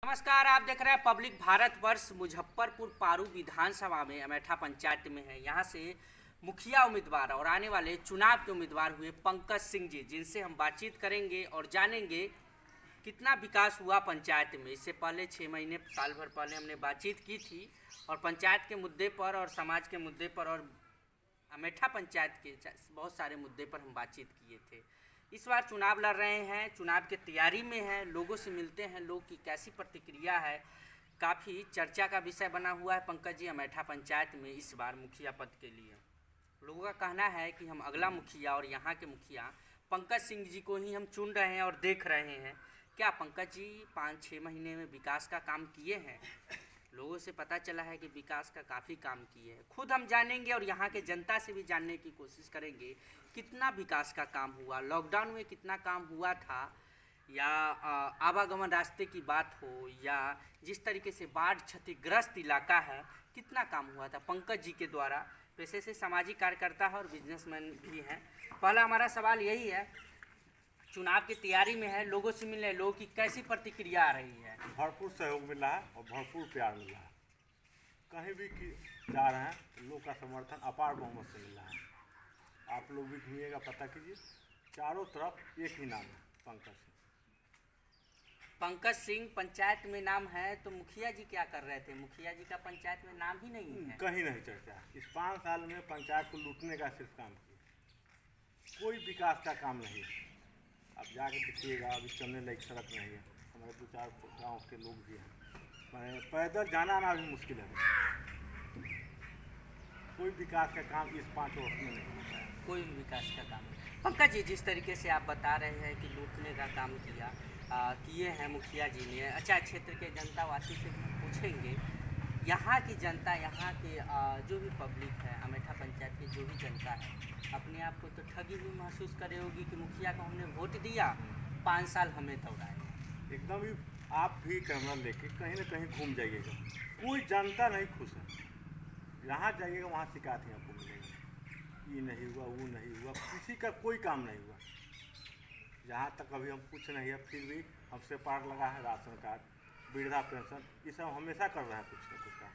नमस्कार, आप देख रहे हैं पब्लिक भारतवर्ष। मुजफ्फरपुर पारू विधानसभा में अमेठा पंचायत में है। यहाँ से मुखिया उम्मीदवार और आने वाले चुनाव के उम्मीदवार हुए पंकज सिंह जी, जिनसे हम बातचीत करेंगे और जानेंगे कितना विकास हुआ पंचायत में। इससे पहले 6 महीने साल भर पहले हमने बातचीत की थी और पंचायत के मुद्दे पर और समाज के मुद्दे पर और अमेठा पंचायत के बहुत सारे मुद्दे पर हम बातचीत किए थे। इस बार चुनाव लड़ रहे हैं, चुनाव की तैयारी में हैं, लोगों से मिलते हैं, लोग की कैसी प्रतिक्रिया है। काफ़ी चर्चा का विषय बना हुआ है पंकज जी अमेठा पंचायत में इस बार मुखिया पद के लिए। लोगों का कहना है कि हम अगला मुखिया और यहाँ के मुखिया पंकज सिंह जी को ही हम चुन रहे हैं और देख रहे हैं। क्या पंकज जी 5-6 महीने में विकास का काम किए हैं? लोगों से पता चला है कि विकास का काफ़ी काम किए हैं। खुद हम जानेंगे और यहाँ के जनता से भी जानने की कोशिश करेंगे कितना विकास का काम हुआ, लॉकडाउन में कितना काम हुआ था, या आवागमन रास्ते की बात हो, या जिस तरीके से बाढ़ क्षतिग्रस्त इलाका है कितना काम हुआ था पंकज जी के द्वारा। पेशे से सामाजिक कार्यकर्ता है और बिजनेसमैन भी हैं। पहला हमारा सवाल यही है, चुनाव की तैयारी में है, लोगों से मिलने, लोगों की कैसी प्रतिक्रिया आ रही है? भरपूर सहयोग मिल रहा है और भरपूर प्यार मिल रहा है। कहीं भी जा रहे हैं लोग का समर्थन अपार बहुमत से मिल रहा है। आप लोग भी घूमिएगा, पता कीजिए, चारों तरफ एक ही नाम है, पंकज सिंह। पंकज सिंह पंचायत में नाम है, तो मुखिया जी क्या कर रहे थे? मुखिया जी का पंचायत में नाम ही नहीं है। कहीं नहीं चर्चा। इस 5 साल में पंचायत को लूटने का सिर्फ काम किया, कोई विकास का काम नहीं है। अब जाके देखिएगा, अभी चलने लायक सड़क नहीं है। हमारे 2-4 गाँव के लोग भी हैं, पैदल जाना आना भी मुश्किल है। कोई विकास का काम इस 5 वर्ष में नहीं होता है। कोई भी विकास का काम नहीं। पंकज जी, जिस तरीके से आप बता रहे हैं कि लूटने का काम किए हैं मुखिया जी ने, अच्छा, क्षेत्र के जनतावासी से भी पूछेंगे, यहाँ की जनता, यहाँ के जो भी पब्लिक है, अमेठा पंचायत की जो भी जनता है, अपने आप को तो ठगी हुई महसूस करे होगी कि मुखिया को हमने वोट दिया, 5 साल हमें दौड़ाए। एकदम ही। आप भी कैमरा लेके कहीं ना कहीं घूम जाइएगा, कोई जनता नहीं खुश है। जहाँ जाइएगा वहाँ शिकायत ही आपको मिलेगी, ये नहीं हुआ, वो नहीं हुआ, किसी का कोई काम नहीं हुआ। जहाँ तक अभी हम कुछ नहीं है, फिर भी हमसे पार लगा है राशन कार्ड, वृद्धा पेंशन, ये सब हमेशा कर रहे हैं कुछ ना कुछ का।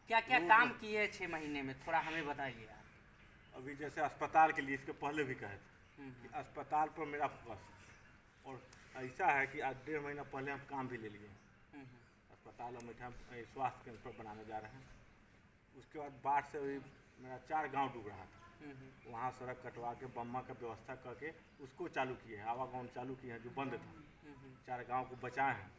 क्या क्या काम किए 6 महीने में, थोड़ा हमें बताइए आप। अभी जैसे अस्पताल के लिए, इसके पहले भी कहे थे कि अस्पताल पर मेरा फोकस, और ऐसा है कि आज 1.5 महीना पहले हम काम भी ले लिए। अस्पताल अमेठा स्वास्थ्य केंद्र पर बनाने जा रहे हैं। उसके बाद बाढ़ से अभी मेरा 4 गांव डूब रहा था, वहाँ सड़क कटवा के बम्मा का व्यवस्था करके उसको चालू किए हैं, आवागमन चालू किए हैं जो बंद था। 4 गांव को बचाए हैं।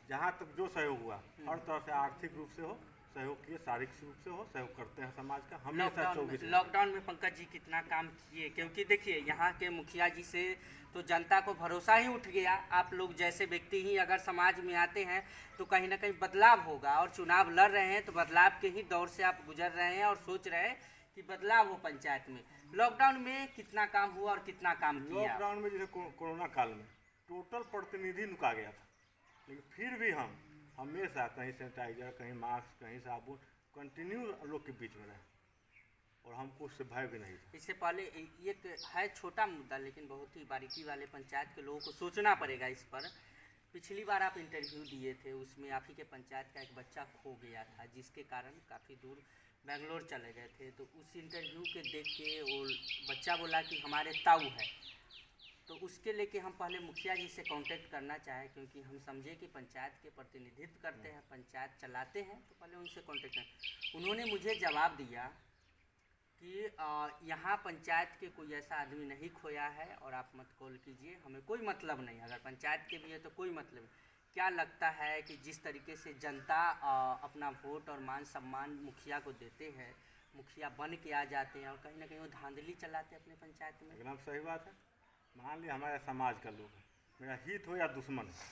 जहाँ तक जो सहयोग हुआ, हर तरह से आर्थिक रूप से हो सहयोग किए, शारीरिक रूप से हो सहयोग करते हैं समाज का हमेशा। लॉकडाउन में पंकज जी कितना काम किए, क्योंकि देखिए यहाँ के मुखिया जी से तो जनता को भरोसा ही उठ गया। आप लोग जैसे व्यक्ति ही अगर समाज में आते हैं तो कहीं ना कहीं बदलाव होगा, और चुनाव लड़ रहे हैं तो बदलाव के ही दौर से आप गुजर रहे हैं और सोच रहे हैं कि बदलाव हो पंचायत में। लॉकडाउन में कितना काम हुआ और कितना काम किया? लॉकडाउन में जैसे कोरोना काल में टोटल प्रतिनिधि नुका गया था, लेकिन फिर भी हम हमेशा कहीं सैनिटाइजर, कहीं मास्क, कहीं साबुन, कंटिन्यू लोग के बीच में रहे, और हमको उससे भय भी नहीं था। इससे पहले एक है छोटा मुद्दा, लेकिन बहुत ही बारीकी वाले पंचायत के लोगों को सोचना पड़ेगा इस पर। पिछली बार आप इंटरव्यू दिए थे, उसमें आप ही के पंचायत का एक बच्चा खो गया था, जिसके कारण काफ़ी दूर बेंगलोर चले गए थे। तो उस इंटरव्यू के देख के वो बच्चा बोला कि हमारे ताऊ है, तो उसके लेके हम पहले मुखिया जी से कांटेक्ट करना चाहें, क्योंकि हम समझे कि पंचायत के प्रतिनिधित्व करते हैं, पंचायत चलाते हैं, तो पहले उनसे कांटेक्ट करें। उन्होंने मुझे जवाब दिया कि यहाँ पंचायत के कोई ऐसा आदमी नहीं खोया है और आप मत कॉल कीजिए, हमें कोई मतलब नहीं। अगर पंचायत के भी है तो कोई मतलब नहीं। क्या लगता है कि जिस तरीके से जनता अपना वोट और मान सम्मान मुखिया को देते हैं, मुखिया बन के आ जाते हैं और कहीं ना कहीं वो धांधली चलाते हैं अपने पंचायत में? एकदम सही बात है। मान लिया हमारे समाज का लोग है, मेरा हित हो या दुश्मन है,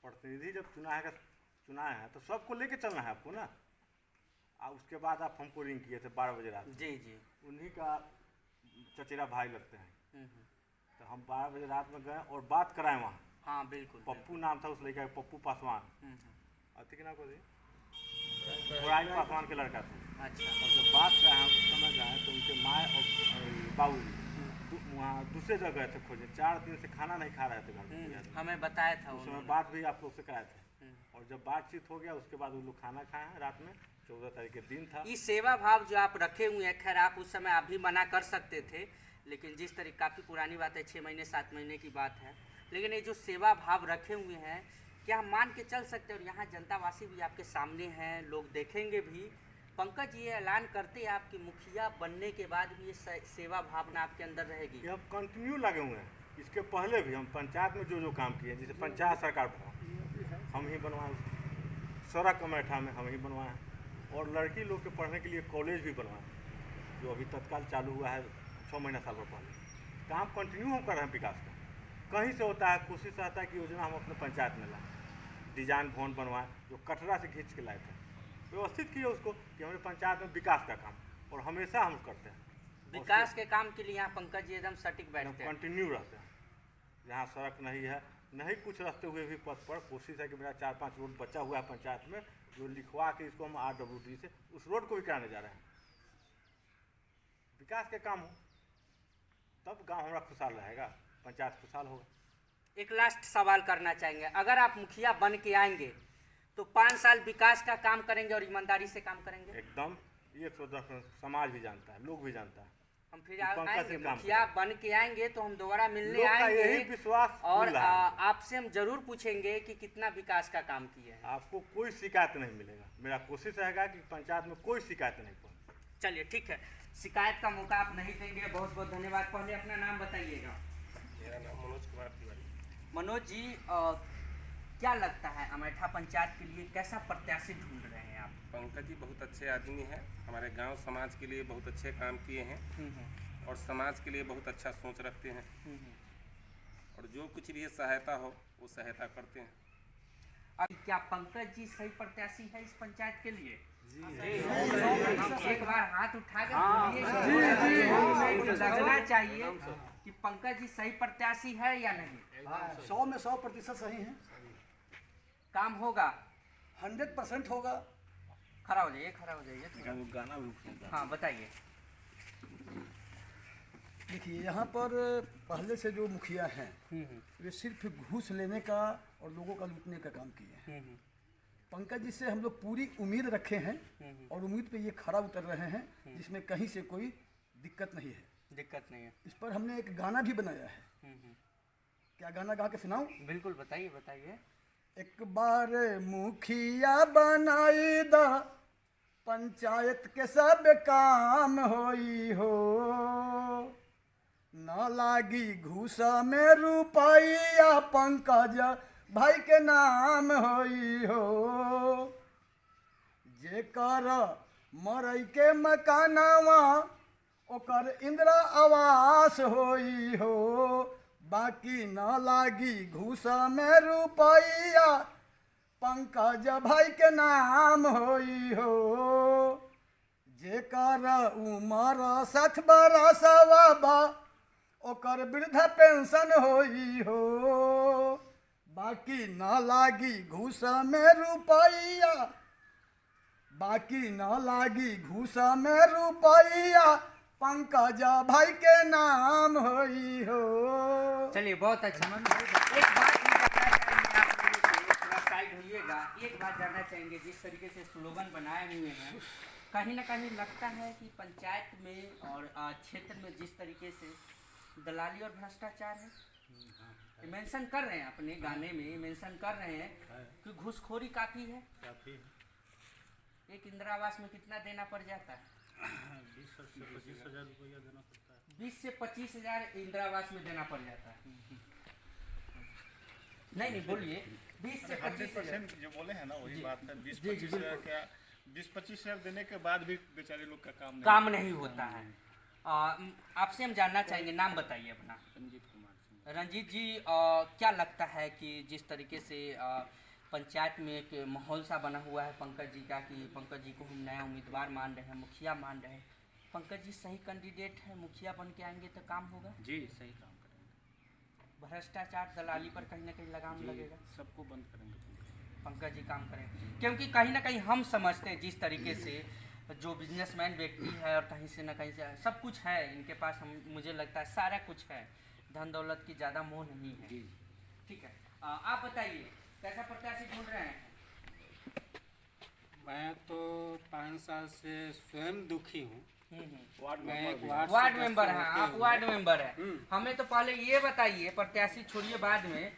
प्रतिनिधि जब चुना है तो सबको लेके चलना है आपको ना। उसके बाद आप हमको रिंग किए थे 12 बजे रात। जी जी। उन्हीं का चचेरा भाई लगते हैं, तो हम 12 बजे रात में गए और बात कराएं वहाँ। हाँ बिल्कुल। पप्पू नाम था उस लड़का का, पप्पू पासवान, अति के नाम को पासवान के लड़का था। अच्छा। और जब बात कराए उस समय गए तो उनके माँ और बाबू वहाँ दूसरे जगह थे खोजने, 4 दिन से खाना नहीं खा रहे थे घर में। हमें बताया था उस समय बात भी आप लोग से कराए थे। और जब बातचीत हो गया उसके बाद वो लोग खाना खाए हैं रात में, 14 तारीख के दिन था। ये सेवा भाव जो आप रखे हुए हैं, खैर आप उस समय आप भी मना कर सकते थे, लेकिन जिस तरीके काफ़ी पुरानी बात है, 6 महीने 7 महीने की बात है, लेकिन ये जो सेवा भाव रखे हुए हैं, क्या हम मान के चल सकते हैं? और यहाँ जनतावासी भी आपके सामने हैं, लोग देखेंगे भी। पंकज ये ऐलान करते हैं आपकी मुखिया बनने के बाद भी ये सेवा भावना आपके अंदर रहेगी? ये हम कंटिन्यू लगे हुए हैं। इसके पहले भी हम पंचायत में जो काम किए, जैसे पंचायत सरकार भवन हम ही बनवाए, सड़क अमेठा में हम ही बनवाए, और लड़की लोग के पढ़ने के लिए कॉलेज भी बनवाए, जो अभी तत्काल चालू हुआ है 6 महीना साल भर पहले। काम कंटिन्यू हम कर रहे हैं विकास का। कहीं से होता है, कोशिश रहता है कि योजना हम अपने पंचायत में लाएँ। डिजाइन भवन बनवाएं, जो कटरा से खींच के लाए थे, व्यवस्थित किए उसको कि हमारे पंचायत में विकास का काम, और हमेशा हम करते हैं विकास के काम के लिए। यहाँ पंकज जी एकदम सटीक बैठते हैं, कंटिन्यू रहते हैं। जहाँ सड़क नहीं है, नहीं कुछ रास्ते हुए भी पथ पर, कोशिश है कि मेरा 4-5 रोड बचा हुआ है पंचायत में, जो लिखवा के इसको हम RWD से उस रोड को भी कराने जा रहे हैं। विकास के काम हो तब गांव हमारा खुशहाल रहेगा, पंचायत खुशहाल होगा। एक लास्ट सवाल करना चाहेंगे, अगर आप मुखिया बन के आएंगे तो 5 साल विकास का काम करेंगे और ईमानदारी से काम करेंगे? एकदम 110%। समाज भी जानता है, लोग भी जानता है। हम फिर आएंगे, मुखिया बन के आएंगे तो हम दोबारा मिलने आएंगे, यही विश्वास, और आपसे हम जरूर पूछेंगे कि कितना विकास का काम किए हैं। आपको कोई शिकायत नहीं मिलेगा। मेरा कोशिश रहेगा कि पंचायत में कोई शिकायत नहीं पहुंचे। चलिए ठीक है, शिकायत का मौका आप नहीं देंगे, बहुत बहुत धन्यवाद। पहले अपना नाम बताइएगा। मेरा नाम मनोज कुमार तिवारी। मनोज जी, क्या लगता है अमेठा पंचायत के लिए कैसा प्रत्याशी ढूंढ रहे हैं आप? पंकज जी बहुत अच्छे आदमी हैं, हमारे गांव समाज के लिए बहुत अच्छे काम किए हैं और समाज के लिए बहुत अच्छा सोच रखते हैं, और जो कुछ भी सहायता हो वो सहायता करते हैं। अब क्या पंकज जी सही प्रत्याशी है इस पंचायत के लिए? एक बार हाथ उठा के लगना चाहिए कि पंकज जी सही प्रत्याशी है या नहीं। 100 में 100% सही है। काम होगा, 100% होगा। खड़ा हो जाइए, खड़ा हो जाइए। गाना भी हाँ बताइए। देखिए, यहाँ पर पहले से जो मुखिया हैं वे सिर्फ घूस लेने का और लोगों का लूटने का काम किए हैं। पंकज जी से हम लोग पूरी उम्मीद रखे हैं और उम्मीद पे ये खरा उतर रहे हैं, जिसमें कहीं से कोई दिक्कत नहीं है। दिक्कत नहीं है। इस पर हमने एक गाना भी बनाया है। क्या गाना गा के सुनाऊं? बिल्कुल, बताइए बताइए। एक बार मुखिया बनाई दा, पंचायत के सब काम होई हो, ना लागी घूसा में रुपया, पंकज भाई के नाम होई हो। जेकर मरई के मकानवा ओकर इंदिरा आवास होई हो, बाकी ना लागी घूसा में रुपया, पंकज भाई के नाम होई हो। जेकर उमर 60 बरसवा बा, ओकर वृद्धा पेंशन होई हो, बाकी ना लागी घूसा में रुपया, बाकी ना लागी घूसा में रुपया, पंकज भाई के नाम होई हो। चलिए, बहुत अच्छा। एक बात जानना चाहेंगे, आप थोड़ा साइड होइएगा। एक बात जानना चाहेंगे, जिस तरीके से स्लोगन बनाए हुए हैं, कहीं ना कहीं लगता है कि पंचायत में और क्षेत्र में जिस तरीके से दलाली और भ्रष्टाचार है, मेंशन कर रहे हैं अपने गाने में, मेंशन कर रहे हैं कि घूसखोरी काफ़ी है। एक इंदिरा आवास में कितना देना पड़ जाता है? 20 से 25 हज़ार रुपया देना पड़ता है। 20 से 25 हज़ार इंदिरा आवास में देना पड़ जाता है। नहीं बोलिए। 20 से 25 हज़ार जो बोले हैं ना, वही बात है। 20-25 हज़ार क्या, 20-25 हज़ार देने के बाद भी बेचारे लोग का काम नहीं होता है। आपसे हम जानना चाहेंगे, नाम बताइए अपना। रंजीत कुमार सिंह। रंजीत जी, क्या लगता है कि जिस तरीके से पंचायत में एक माहौल सा बना हुआ है पंकज जी का, कि पंकज जी को हम नया उम्मीदवार मान रहे हैं, मुखिया मान रहे हैं, पंकज जी सही कैंडिडेट है, मुखिया बन के आएंगे तो काम होगा? जी, सही काम करेंगे। भ्रष्टाचार दलाली पर कहीं ना कहीं लगाम लगेगा। सबको बंद करेंगे। पंकज जी काम करें, क्योंकि कहीं ना कहीं हम समझते हैं जिस तरीके से जो बिजनेसमैन व्यक्ति है और कहीं से ना कहीं से सब कुछ है इनके पास, हम मुझे लगता है सारा कुछ है, धन दौलत की ज़्यादा मोह नहीं है। ठीक है, आप बताइए कैसा प्रत्याशी ढूंढ रहे हैं? 5 साल से स्वयं दुखी हूँ। वार्ड मैं मेंबर एक भी। वार्ड सदस्य मेंबर हैं होते आप, हुए- वार्ड मेंबर हैं। हमें तो पहले ये बताइए, प्रत्याशी छोड़िए बाद में,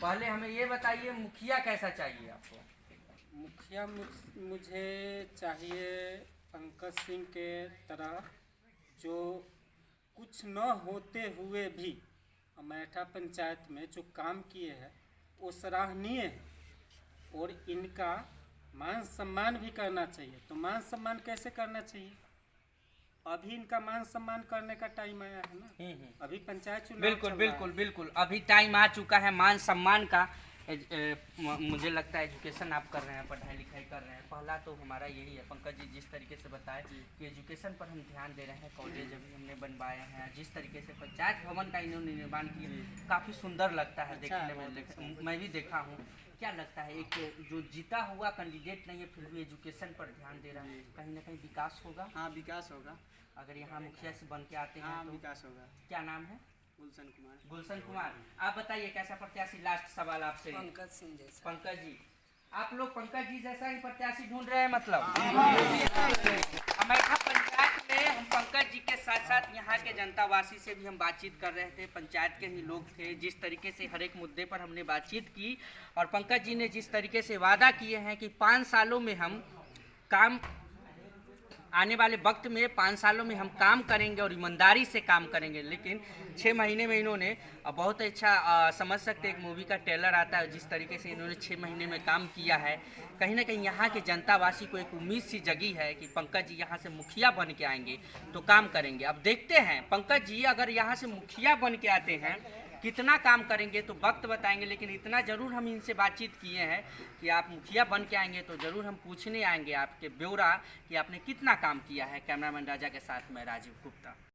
पहले हमें ये बताइए मुखिया कैसा चाहिए आपको? मुखिया मुझे चाहिए पंकज सिंह के तरह, जो कुछ न होते हुए भी अमेठा पंचायत में जो काम किए हैं वो सराहनीय है, और इनका मान सम्मान भी करना चाहिए। तो मान सम्मान कैसे करना चाहिए? अभी इनका मान सम्मान करने का टाइम आया है ना, अभी पंचायत चुनाव बिल्कुल चल रहा है। बिल्कुल बिल्कुल, अभी टाइम आ चुका है मान सम्मान का। मुझे लगता है एजुकेशन आप कर रहे हैं, पढ़ाई लिखाई कर रहे हैं। पहला तो हमारा यही है, पंकज जी जिस तरीके से बताए कि एजुकेशन पर हम ध्यान दे रहे हैं, कॉलेज अभी हमने बनवाए हैं, जिस तरीके से पंचायत भवन का इन्होंने निर्माण किया काफ़ी सुंदर लगता है देखने में। मैं भी देखा हूँ। क्या लगता है, एक जो जीता हुआ कैंडिडेट नहीं है फिर भी एजुकेशन पर ध्यान दे रहा है, कहीं ना कहीं विकास होगा? हाँ, विकास होगा। अगर यहाँ मुखिया से बन के आते हैं हाँ, तो? विकास होगा। क्या नाम है? गुलशन कुमार। गुलशन कुमार। आप बताइए कैसा प्रत्याशी? लास्ट सवाल आपसे। पंकज सिंह जैसा। पंकज जी, आप लोग पंकज जी जैसा ही प्रत्याशी ढूंढ रहे हैं मतलब? अमेठा पंचायत में हम पंकज जी के साथ साथ यहाँ के जनतावासी से भी हम बातचीत कर रहे थे, पंचायत के ही लोग थे। जिस तरीके से हर एक मुद्दे पर हमने बातचीत की, और पंकज जी ने जिस तरीके से वादा किए हैं कि 5 सालों में हम काम, आने वाले वक्त में 5 सालों में हम काम करेंगे और ईमानदारी से काम करेंगे। लेकिन 6 महीने में इन्होंने बहुत अच्छा समझ सकते एक मूवी का ट्रेलर आता है, जिस तरीके से इन्होंने 6 महीने में काम किया है। कहीं ना कहीं यहाँ के जनतावासी को एक उम्मीद सी जगी है कि पंकज जी यहाँ से मुखिया बन के आएंगे तो काम करेंगे। अब देखते हैं पंकज जी अगर यहाँ से मुखिया बन के आते हैं कितना काम करेंगे तो वक्त बताएंगे। लेकिन इतना ज़रूर हम इनसे बातचीत किए हैं कि आप मुखिया बन के आएंगे तो ज़रूर हम पूछने आएंगे आपके ब्यौरा कि आपने कितना काम किया है। कैमरामैन राजा के साथ मैं राजीव गुप्ता।